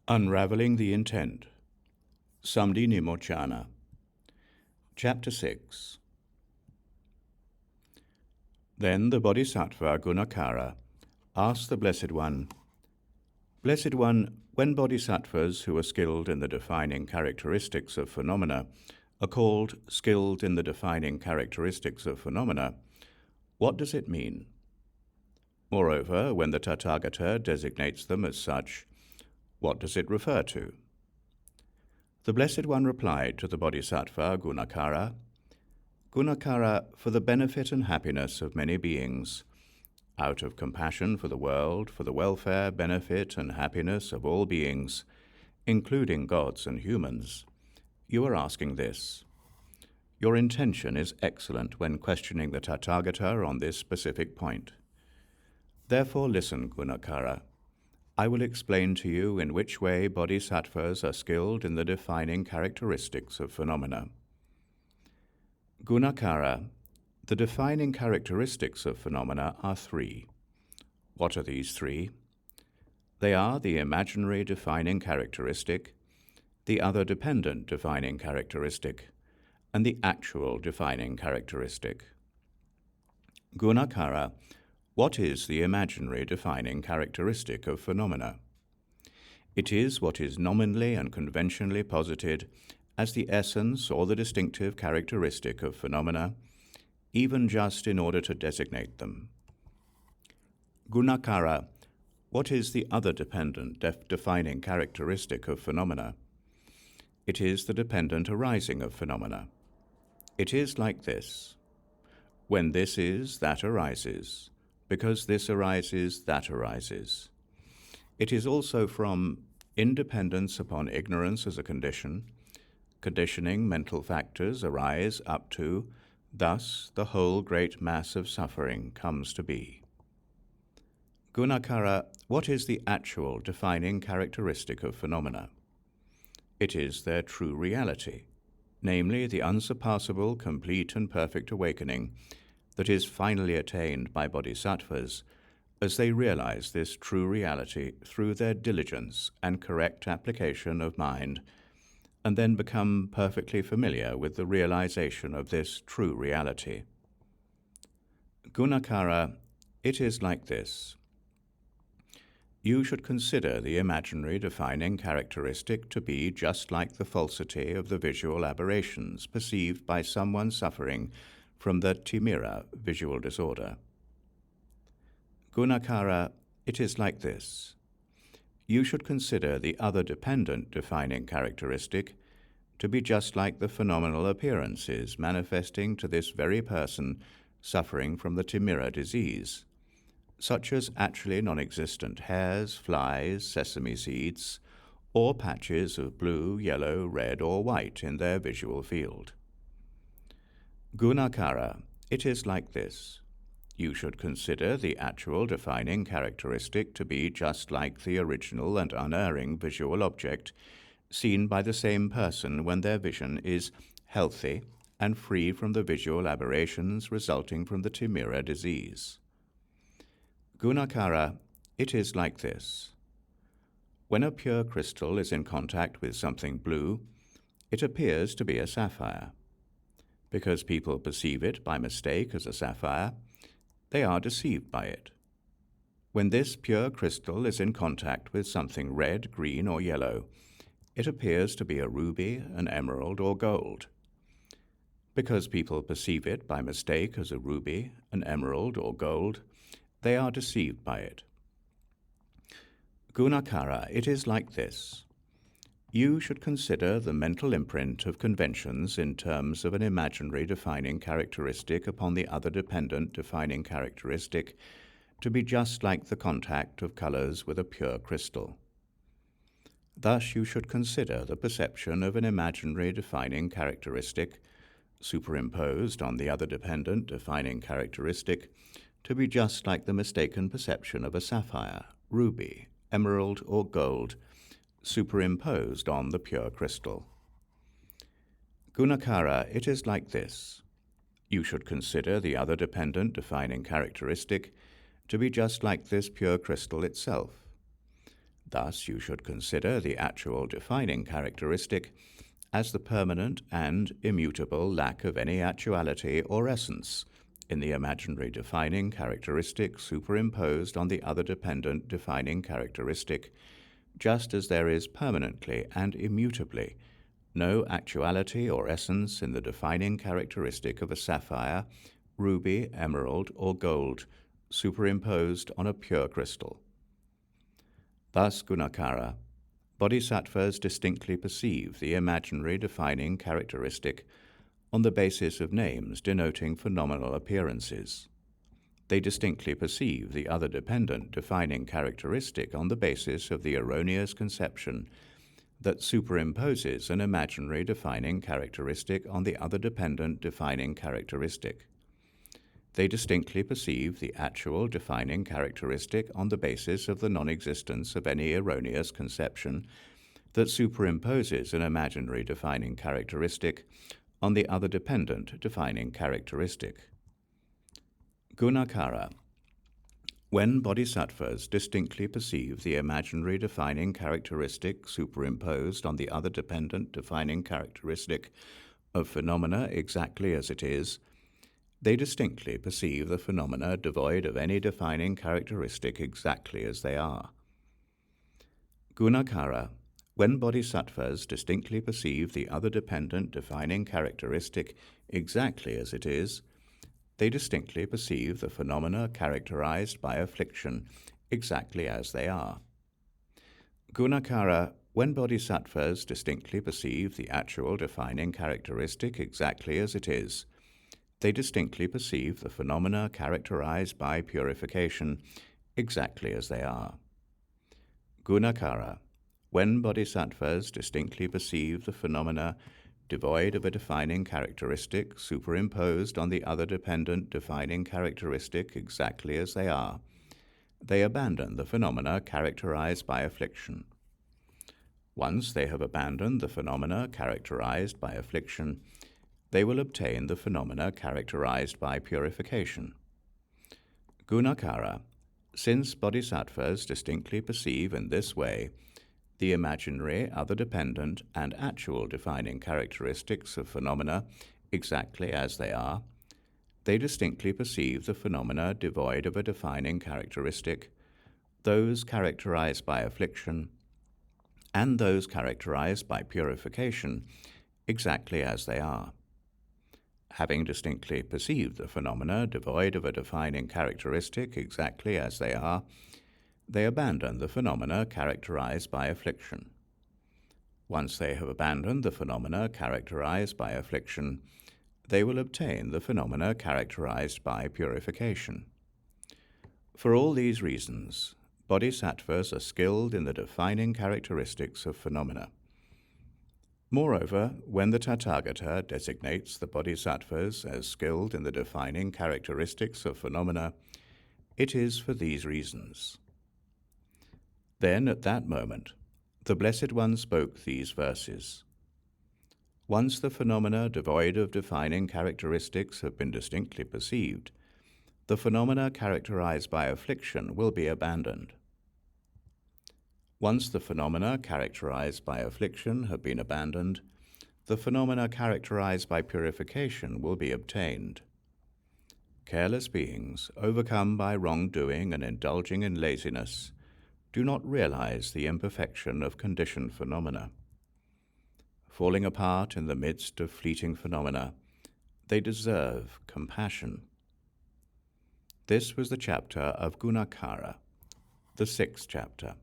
Unraveling the Intent, Samdhi Nimochana. Chapter 6. Then the Bodhisattva Gunakara asked the Blessed One, Blessed One, when bodhisattvas who are skilled in the defining characteristics of phenomena are called skilled in the defining characteristics of phenomena, what does it mean? Moreover, when the Tathagata designates them as such, what does it refer to? The Blessed One replied to the Bodhisattva Gunakara, Gunakara, for the benefit and happiness of many beings, out of compassion for the world, for the welfare, benefit, and happiness of all beings, including gods and humans, you are asking this. Your intention is excellent when questioning the Tathagata on this specific point. Therefore listen, Gunakara. I will explain to you in which way bodhisattvas are skilled in the defining characteristics of phenomena. Gunakara, the defining characteristics of phenomena are three. What are these three? They are the imaginary defining characteristic, the other dependent defining characteristic, and the actual defining characteristic. Gunakara, what is the imaginary defining characteristic of phenomena? It is what is nominally and conventionally posited as the essence or the distinctive characteristic of phenomena, even just in order to designate them. Gunakara, what is the other dependent defining characteristic of phenomena? It is the dependent arising of phenomena. It is like this. When this is, that arises. Because this arises, that arises. It is also from independence upon ignorance as a condition, conditioning mental factors arise up to, thus the whole great mass of suffering comes to be. Gunakara, what is the actual defining characteristic of phenomena? It is their true reality, namely the unsurpassable, complete and perfect awakening that is finally attained by bodhisattvas as they realize this true reality through their diligence and correct application of mind, and then become perfectly familiar with the realization of this true reality. Gunakara, it is like this. You should consider the imaginary defining characteristic to be just like the falsity of the visual aberrations perceived by someone suffering from the Timira visual disorder. Gunakara, it is like this. You should consider the other dependent defining characteristic to be just like the phenomenal appearances manifesting to this very person suffering from the Timira disease, such as actually non-existent hairs, flies, sesame seeds, or patches of blue, yellow, red, or white in their visual field. Gunakara, it is like this. You should consider the actual defining characteristic to be just like the original and unerring visual object seen by the same person when their vision is healthy and free from the visual aberrations resulting from the Timira disease. Gunakara, it is like this. When a pure crystal is in contact with something blue, it appears to be a sapphire. Because people perceive it by mistake as a sapphire, they are deceived by it. When this pure crystal is in contact with something red, green, or yellow, it appears to be a ruby, an emerald, or gold. Because people perceive it by mistake as a ruby, an emerald, or gold, they are deceived by it. Gunakara, it is like this. You should consider the mental imprint of conventions in terms of an imaginary defining characteristic upon the other dependent defining characteristic to be just like the contact of colors with a pure crystal. Thus you should consider the perception of an imaginary defining characteristic superimposed on the other dependent defining characteristic to be just like the mistaken perception of a sapphire, ruby, emerald, or gold superimposed on the pure crystal. Gunakara, it is like this. You should consider the other dependent defining characteristic to be just like this pure crystal itself. Thus, you should consider the actual defining characteristic as the permanent and immutable lack of any actuality or essence in the imaginary defining characteristic superimposed on the other dependent defining characteristic, just as there is permanently and immutably no actuality or essence in the defining characteristic of a sapphire, ruby, emerald, or gold superimposed on a pure crystal. Thus, Gunakara, bodhisattvas distinctly perceive the imaginary defining characteristic on the basis of names denoting phenomenal appearances. They distinctly perceive the other dependent defining characteristic on the basis of the erroneous conception that superimposes an imaginary defining characteristic on the other dependent defining characteristic. They distinctly perceive the actual defining characteristic on the basis of the non-existence of any erroneous conception that superimposes an imaginary defining characteristic on the other dependent defining characteristic. Gunakara. When bodhisattvas distinctly perceive the imaginary defining characteristic superimposed on the other dependent defining characteristic of phenomena exactly as it is, they distinctly perceive the phenomena devoid of any defining characteristic exactly as they are. Gunakara. When bodhisattvas distinctly perceive the other dependent defining characteristic exactly as it is, they distinctly perceive the phenomena characterized by affliction exactly as they are. Gunakara. When bodhisattvas distinctly perceive the actual defining characteristic exactly as it is, they distinctly perceive the phenomena characterized by purification exactly as they are. Gunakara. When bodhisattvas distinctly perceive the phenomena devoid of a defining characteristic superimposed on the other dependent defining characteristic exactly as they are, they abandon the phenomena characterized by affliction. Once they have abandoned the phenomena characterized by affliction, they will obtain the phenomena characterized by purification. Gunakara. Since bodhisattvas distinctly perceive in this way the imaginary, other-dependent, and actual defining characteristics of phenomena exactly as they are, they distinctly perceive the phenomena devoid of a defining characteristic, those characterized by affliction, and those characterized by purification exactly as they are. Having distinctly perceived the phenomena devoid of a defining characteristic exactly as they are, they abandon the phenomena characterized by affliction. Once they have abandoned the phenomena characterized by affliction, they will obtain the phenomena characterized by purification. For all these reasons, bodhisattvas are skilled in the defining characteristics of phenomena. Moreover, when the Tathagata designates the bodhisattvas as skilled in the defining characteristics of phenomena, it is for these reasons. Then, at that moment, the Blessed One spoke these verses. Once the phenomena devoid of defining characteristics have been distinctly perceived, the phenomena characterized by affliction will be abandoned. Once the phenomena characterized by affliction have been abandoned, the phenomena characterized by purification will be obtained. Careless beings, overcome by wrongdoing and indulging in laziness, do not realize the imperfection of conditioned phenomena. Falling apart in the midst of fleeting phenomena, they deserve compassion. This was the chapter of Gunakara, the 6th chapter.